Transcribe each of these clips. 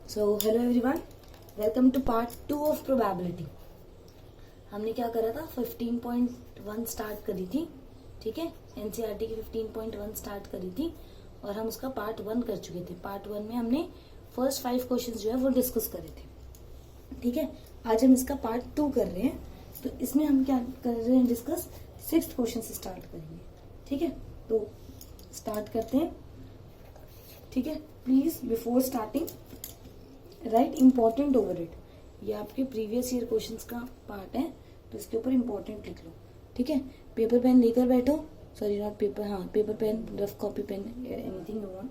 So hello everyone, welcome to part 2 of probability. हमने क्या करा था, 15.1 स्टार्ट करी थी, ठीक है। एनसीईआरटी की 15.1 स्टार्ट करी थी और हम उसका पार्ट 1 कर चुके थे। पार्ट 1 में हमने फर्स्ट 5 क्वेश्चंस जो है वो डिस्कस करे थे, ठीक है। आज हम इसका पार्ट 2 कर रहे हैं, तो इसमें हम क्या कर रहे हैं, डिस्कस 6th क्वेश्चन से स्टार्ट करेंगे, ठीक है। तो स्टार्ट करते हैं, ठीक है। Please before starting right important over it. ये आपके प्रीवियस ईयर क्वेश्चंस का पार्ट है, तो इसके ऊपर इम्पोर्टेंट लिख लो, ठीक है। पेपर पेन लेकर बैठो, सॉरी नॉट पेपर, हाँ paper pen, rough copy pen, anything you want,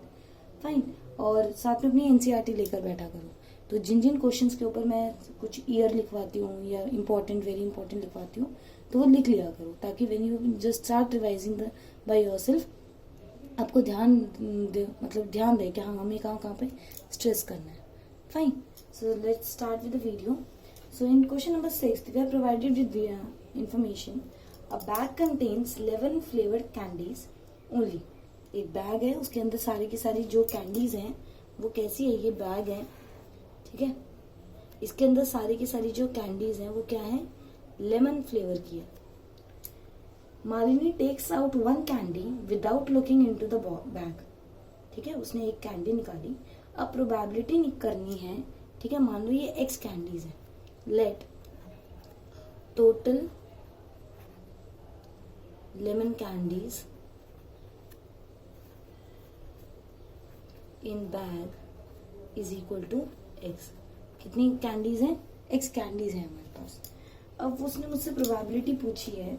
fine. और साथ में अपनी एनसीईआरटी लेकर बैठा करो। तो जिन जिन क्वेश्चंस के ऊपर मैं कुछ ईयर लिखवाती हूँ या इम्पोर्टेंट, वेरी इंपॉर्टेंट लिखवाती हूँ, तो वो लिख लिया करो, ताकि when you just start revising by yourself आपको ध्यान रहे कि हाँ हमें कहाँ कहाँ पे स्ट्रेस करना है। Fine. So let's start with the video. So in question number 6, we are provided with the information. A bag contains 11 flavored candies only. एक बैग है, उसके अंदर सारी की सारी जो कैंडीज हैं वो कैसी है, ये बैग है, ठीक है। इसके अंदर सारी की सारी जो कैंडीज हैं वो क्या है, लेमन फ्लेवर की है। Malini takes out 1 candy without looking into the bag, ठीक है। उसने एक कैंडी निकाली, अब प्रोबेबिलिटी करनी है, ठीक है। मान लो ये एक्स कैंडीज है। Let total lemon candies in bag is equal to x. कितनी कैंडीज हैं, एक्स कैंडीज हैं हमारे पास। अब उसने मुझसे प्रोबेबिलिटी पूछी है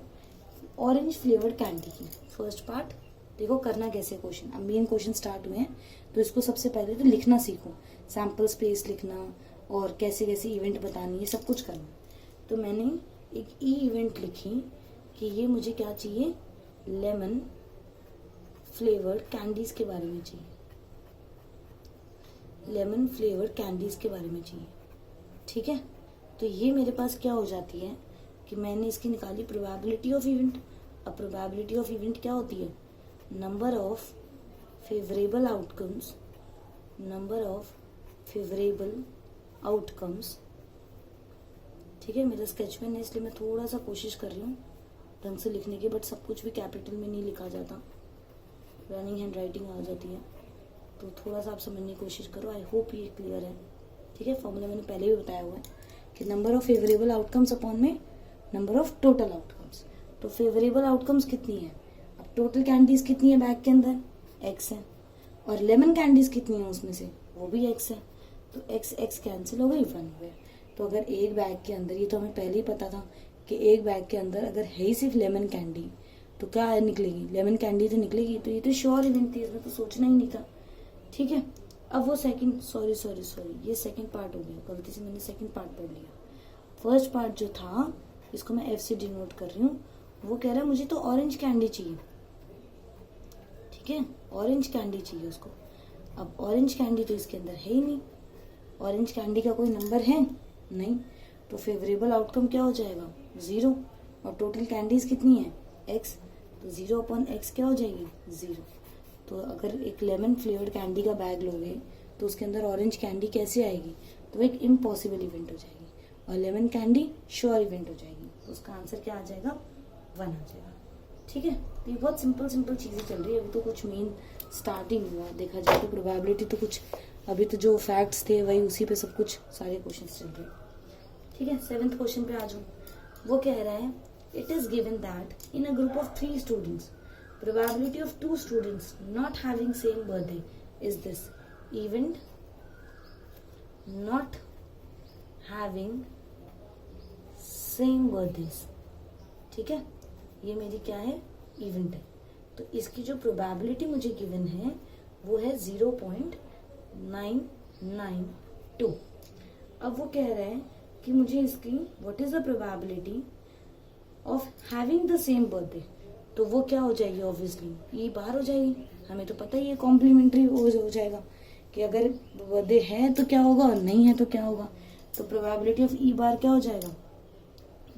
ऑरेंज फ्लेवर्ड कैंडी की। फर्स्ट पार्ट देखो करना कैसे क्वेश्चन। अब मेन क्वेश्चन स्टार्ट हुए हैं, तो इसको सबसे पहले तो लिखना सीखो, सैम्पल स्पेस लिखना और कैसे कैसे इवेंट बतानी, ये सब कुछ करना। तो मैंने एक ई इवेंट लिखी कि ये मुझे क्या चाहिए, लेमन फ्लेवर्ड कैंडीज के बारे में चाहिए, लेमन फ्लेवर्ड कैंडीज के बारे में चाहिए, ठीक है। तो ये मेरे पास क्या हो जाती है कि मैंने इसकी निकाली प्रोबेबिलिटी ऑफ इवेंट। अब प्रोबेबिलिटी ऑफ इवेंट क्या होती है, number of favourable outcomes, number of favourable outcomes, ठीक है। मेरा स्केच पेन है इसलिए मैं थोड़ा सा कोशिश कर रही हूँ ढंग से लिखने की, बट सब कुछ भी कैपिटल में नहीं लिखा जाता, रनिंग हैंड राइटिंग आ जाती है, तो थोड़ा सा आप समझने की कोशिश करो। आई होप ये क्लियर है, ठीक है। फॉर्मूला मैंने पहले भी बताया हुआ है कि number of favourable outcomes upon में नंबर ऑफ टोटल आउटकम्स। तो फेवरेबल आउटकम्स कितनी है, अब टोटल कैंडीज कितनी है बैग के अंदर, एक्स है, और लेमन कैंडीज कितनी है उसमें से, वो भी एक्स है। तो एक्स एक्स कैंसिल हो गई, 1 हो गया। तो अगर एक बैग के अंदर, ये तो हमें पहले ही पता था कि एक बैग के अंदर अगर है ही सिर्फ लेमन कैंडी, तो क्या है, निकलेगी लेमन कैंडी तो निकलेगी। तो ये तो श्योर इवेंट थी, इसमें तो सोचना ही नहीं था, ठीक है। अब वो सेकंड, सॉरी ये सेकंड पार्ट हो गया, गलती से मैंने सेकंड पार्ट पढ़ लिया। फर्स्ट पार्ट जो था, इसको मैं एफ से डिनोट कर रही हूँ, वो कह रहा है मुझे तो ऑरेंज कैंडी चाहिए, ठीक है। ऑरेंज कैंडी चाहिए उसको। अब ऑरेंज कैंडी तो इसके अंदर है ही नहीं, ऑरेंज कैंडी का कोई नंबर है नहीं, तो फेवरेबल आउटकम क्या हो जाएगा, 0। और टोटल कैंडीज कितनी है, एक्स, तो 0 अपॉन एक्स क्या हो जाएगी, 0। तो अगर एक लेमन फ्लेवर्ड कैंडी का बैग लोगे तो उसके अंदर ऑरेंज कैंडी कैसे आएगी, तो एक इम्पॉसिबल इवेंट हो जाएगी, और लेमन कैंडी श्योर इवेंट हो जाएगी। तो उसका आंसर क्या आ जाएगा, 1 आ जाएगा, ठीक है। तो ये बहुत सिंपल चीजें चल रही है, अभी तो कुछ मेन स्टार्ट ही नहीं हुआ। देखा जाए तो प्रोबेबिलिटी तो कुछ, अभी तो जो फैक्ट्स थे वही उसी पे सब कुछ सारे क्वेश्चन चल रहे हैं, ठीक है। 7th क्वेश्चन पे आ जाऊँ। वो कह रहा है, it is given that in a group of 3 students probability of 2 students not having same birthday is this. Event not having same birthdays, ठीक है। ये मेरी क्या है, इवेंट है। तो इसकी जो प्रोबेबिलिटी मुझे गिवन है वो है 0.992। अब वो कह रहे हैं कि मुझे इसकी what is the probability of having the same birthday. तो वो क्या हो जाएगी, ऑब्वियसली ये बाहर हो जाएगी, हमें तो पता ही है कॉम्प्लीमेंट्री हो जाएगा कि अगर बर्थडे है तो क्या होगा और नहीं है तो क्या होगा। तो प्रोबेबिलिटी ऑफ ई बार क्या हो जाएगा,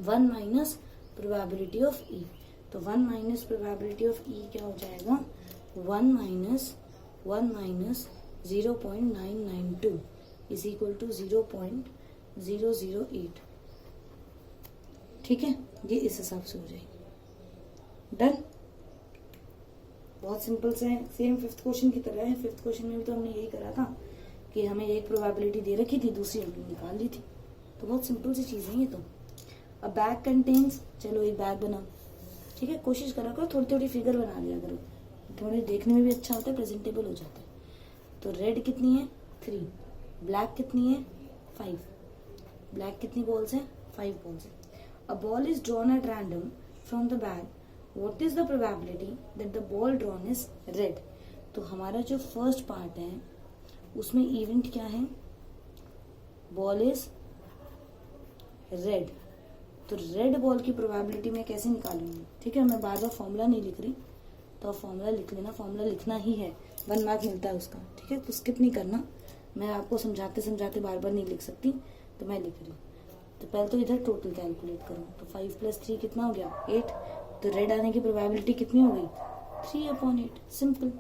1 माइनस प्रोबेबिलिटी ऑफ ई। तो 1 माइनस प्रोबेबिलिटी ऑफ ई क्या हो जाएगा, 1 माइनस 0.992 इज इक्वल टू 0.008। ठीक है, ये इस हिसाब से हो जाएगी। डन। बहुत सिंपल से है, सेम फिफ्थ क्वेश्चन की तरह है। फिफ्थ क्वेश्चन में भी तो हमने यही करा था कि हमें एक प्रोबेबिलिटी दे रखी थी, दूसरी हमने निकाल ली थी। तो बहुत सिंपल सी चीज है ये तो। अब बैग कंटेन्स, चलो एक बैग बनाओ। ठीक है, कोशिश करा करो थोड़ी थोड़ी फिगर बना लिया करो, थोड़े देखने में भी अच्छा होता है, प्रेजेंटेबल हो जाता है। तो रेड कितनी है 3, ब्लैक कितनी है 5, ब्लैक कितनी बॉल्स है 5 बॉल्स है। A ball is drawn at random from the bag, what is the probability that the ball drawn is red. तो हमारा जो फर्स्ट पार्ट है उसमें इवेंट क्या है, बॉल इज रेड। तो रेड बॉल की प्रोबेबिलिटी मैं कैसे निकालूंगी। ठीक है, मैं बार बार फॉर्मूला नहीं लिख रही, तो फॉर्मूला लिख लेना, फॉर्मूला लिखना ही है, 1 मार्क मिलता है उसका। ठीक है, तो स्किप नहीं करना, मैं आपको समझाते समझाते बार बार नहीं लिख सकती, तो मैं लिख रही हूँ। तो पहले तो इधर टोटल कैलकुलेट करो, तो 5 + 3 कितना हो गया 8। तो रेड आने की प्रोबेबिलिटी कितनी हो गई 3/8, सिंपल।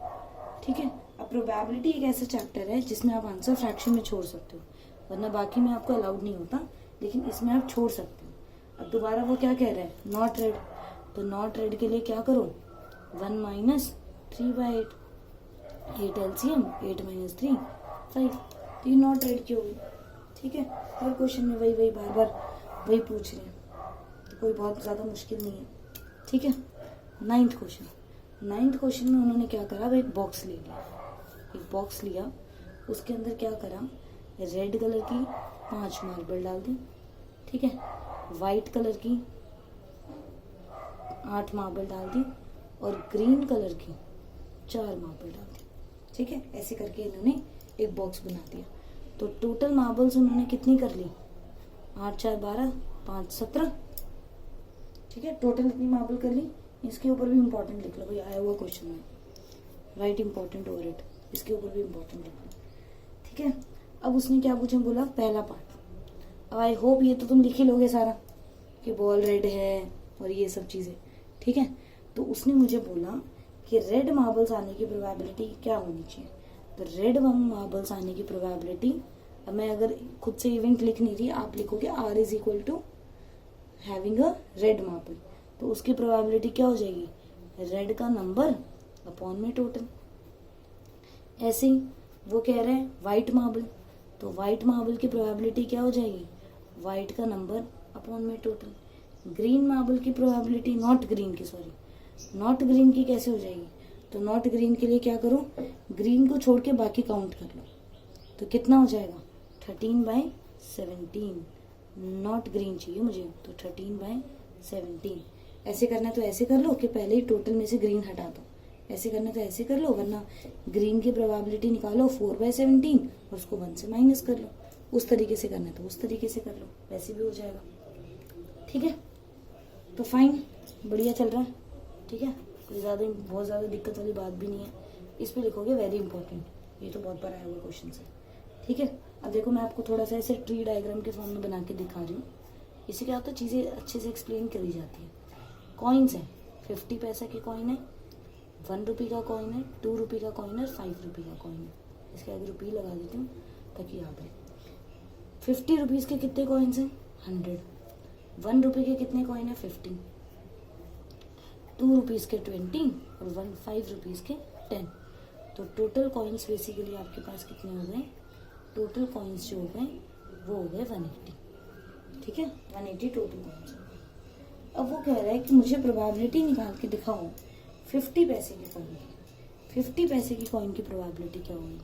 ठीक है, अब प्रोबेबिलिटी एक ऐसा चैप्टर है जिसमें आप आंसर फ्रैक्शन में छोड़ सकते हो, वरना बाकी में आपको अलाउड नहीं होता, लेकिन इसमें आप छोड़ सकते हो। अब दोबारा वो क्या कह रहा है, नॉट रेड। तो नॉट रेड के लिए क्या करो, 1 - 3/8, 8 LCM, 8 - 3 5। तो ये नॉट रेड की होगी। ठीक है, हर क्वेश्चन में वही बार बार वही पूछ रहे हैं, तो कोई बहुत ज्यादा मुश्किल नहीं है। ठीक है, 9th क्वेश्चन में उन्होंने क्या करा, एक बॉक्स ले लिया, एक बॉक्स लिया, उसके अंदर क्या करा, रेड कलर की 5 मार्बल डाल दी। ठीक है, व्हाइट कलर की 8 मार्बल डाल दी, और ग्रीन कलर की 4 मार्बल डाल दी। ठीक है, ऐसे करके इन्होंने एक बॉक्स बना दिया। तो टोटल मार्बल्स उन्होंने कितनी कर ली, 8 - 4 12, 5 17। ठीक है, टोटल इतनी मार्बल कर ली। इसके ऊपर भी इम्पोर्टेंट लिख लो भाई, आया हुआ क्वेश्चन में, राइट इम्पोर्टेंट ओवर इट, इसके ऊपर भी इम्पोर्टेंट लिख लो। ठीक है, अब उसने क्या पूछा, बोला पहला पार्ट। अब आई होप ये तो तुम लिख ही लोगे सारा कि बॉल रेड है और ये सब चीजें। ठीक है, तो उसने मुझे बोला कि रेड मार्बल्स आने की प्रोबेबिलिटी क्या होनी चाहिए। तो रेड मार्बल्स आने की प्रोबेबिलिटी, अब मैं अगर खुद से इवेंट लिख नहीं रही, आप लिखोगे R is equal to having a red marble, तो उसकी प्रोबेबिलिटी क्या हो जाएगी, रेड का नंबर अपॉन में टोटल। ऐसे ही वो कह रहे हैं व्हाइट मार्बल, तो व्हाइट मार्बल की प्रोबेबिलिटी क्या हो जाएगी, व्हाइट का नंबर अपॉन में टोटल। ग्रीन मार्बल की प्रोबेबिलिटी, नॉट ग्रीन की कैसे हो जाएगी, तो नॉट ग्रीन के लिए क्या करो, ग्रीन को छोड़ के बाकी काउंट कर लो, तो कितना हो जाएगा 13/17। नॉट ग्रीन चाहिए मुझे, तो 13/17। ऐसे करना है तो ऐसे कर लो कि पहले ही टोटल में से ग्रीन हटा दो, ऐसे करना तो ऐसे कर लो, वरना ग्रीन की प्रोबेबिलिटी निकालो 4/17 और उसको 1 से माइनस कर लो। उस तरीके से करना है तो उस तरीके से कर लो, वैसे भी हो जाएगा। ठीक है, तो फाइन, बढ़िया चल रहा है। ठीक है, कोई बहुत ज़्यादा दिक्कत वाली बात भी नहीं है। इस पे लिखोगे वेरी इंपॉर्टेंट, ये तो बहुत बार आया हुआ क्वेश्चन है। ठीक है, अब देखो मैं आपको थोड़ा सा ऐसे ट्री डायग्राम के फॉर्म में बना के दिखा रही हूँ। इससे क्या होता है, चीज़ें अच्छे से एक्सप्लेन करी जाती है। कॉइन्स है, 50 पैसा की कॉइन है, 1 रुपये का कॉइन है, 2 रुपये का कॉइन है, 5 रुपये का कॉइन है। इसके आगे रुपये लगा देती हूँ ताकि याद है। 50 रुपीज़ के कितने कॉइन्स हैं 100, 1 रुपये के कितने कॉइन है 15, 2 रुपीज़ के 20 और 5 रुपीज़ के 10। तो टोटल कॉइन्स बेसिकली आपके पास कितने हो गए, टोटल कॉइन्स जो हो गए वो हो गए 180। ठीक है, 180 टोटल कॉइन्स। अब वो कह रहा है कि मुझे प्रोबेबिलिटी निकाल के दिखाओ 50 पैसे के कॉइन की, 50 पैसे की कॉइन की प्रोबेबिलिटी क्या होगी।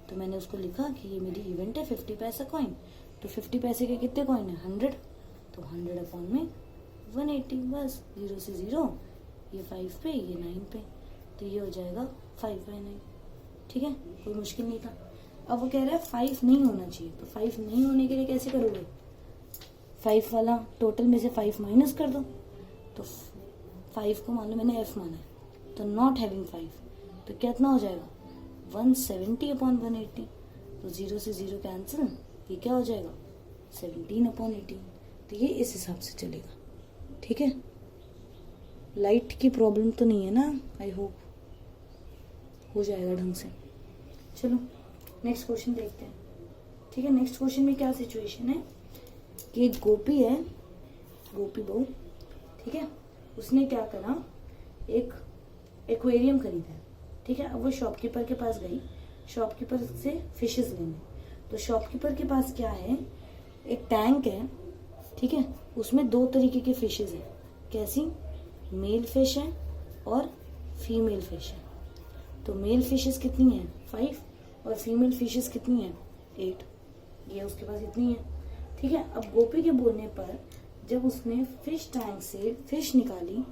तो मैंने उसको लिखा कि ये मेरी इवेंट है 50 पैसा कॉइन, तो 50 पैसे के कितने कॉइन है 100, तो 100 अपॉन में 180, बस 0 से 0, ये 5 पे, ये 9 पे, तो ये हो जाएगा 5/9। ठीक है, कोई मुश्किल नहीं था। अब वो कह रहा है 5 नहीं होना चाहिए, तो 5 नहीं होने के लिए कैसे करोगे, 5 वाला टोटल में से 5 माइनस कर दो। तो 5 को मान लो मैंने F माना है, तो नॉट हैविंग 5, तो कितना हो जाएगा 170/180, तो 0 से 0 कैंसिल, ये क्या हो जाएगा 17/18। तो ये इस हिसाब से चलेगा। ठीक है, लाइट की प्रॉब्लम तो नहीं है ना, आई होप हो जाएगा ढंग से। चलो नेक्स्ट क्वेश्चन देखते हैं। ठीक है, नेक्स्ट क्वेश्चन में क्या सिचुएशन है कि एक गोपी है, गोपी बहू, ठीक है, उसने क्या करा, एक एक्वेरियम खरीदा, ठीक है। अब वो शॉपकीपर के पास गई, शॉपकीपर से फिशेस लेने। तो शॉपकीपर के पास क्या है, एक टैंक है, ठीक है, उसमें 2 तरीके के फिशेस हैं। कैसी, मेल फिश है और फीमेल फिश है। तो मेल फिशेस कितनी है, 5, और फीमेल फिशेस कितनी है, 8। ये उसके पास इतनी है, ठीक है। अब गोपी के बोलने पर जब उसने फिश टैंक से फिश निकाली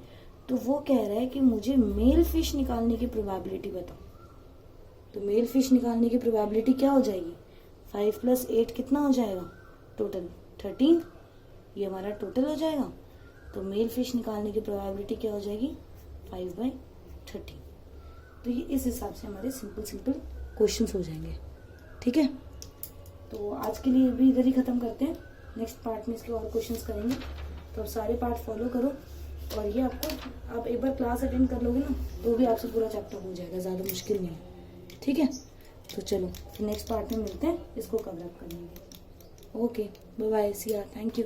तो वो कह रहा है कि मुझे मेल फिश निकालने की प्रोबेबिलिटी बताओ। तो मेल फिश निकालने की प्रोबेबिलिटी क्या हो जाएगी, 5 + 8 कितना हो जाएगा, टोटल 13। ये हमारा टोटल हो जाएगा। तो मेल फिश निकालने की प्रोबेबिलिटी क्या हो जाएगी, 5/13। तो ये इस हिसाब से हमारे सिंपल क्वेश्चंस हो जाएंगे, ठीक है। तो आज के लिए भी इधर ही खत्म करते हैं, नेक्स्ट पार्ट में इसके और क्वेश्चंस करेंगे। तो आप सारे पार्ट फॉलो करो, और ये आपको, आप एक बार क्लास अटेंड कर लोगे ना तो भी आपसे पूरा चैप्टर हो जाएगा, ज़्यादा मुश्किल नहीं है, ठीक है। तो चलो फिर नेक्स्ट पार्ट में मिलते हैं, इसको कवर अप करेंगे। ओके, बाय बाय, सी या, थैंक यू।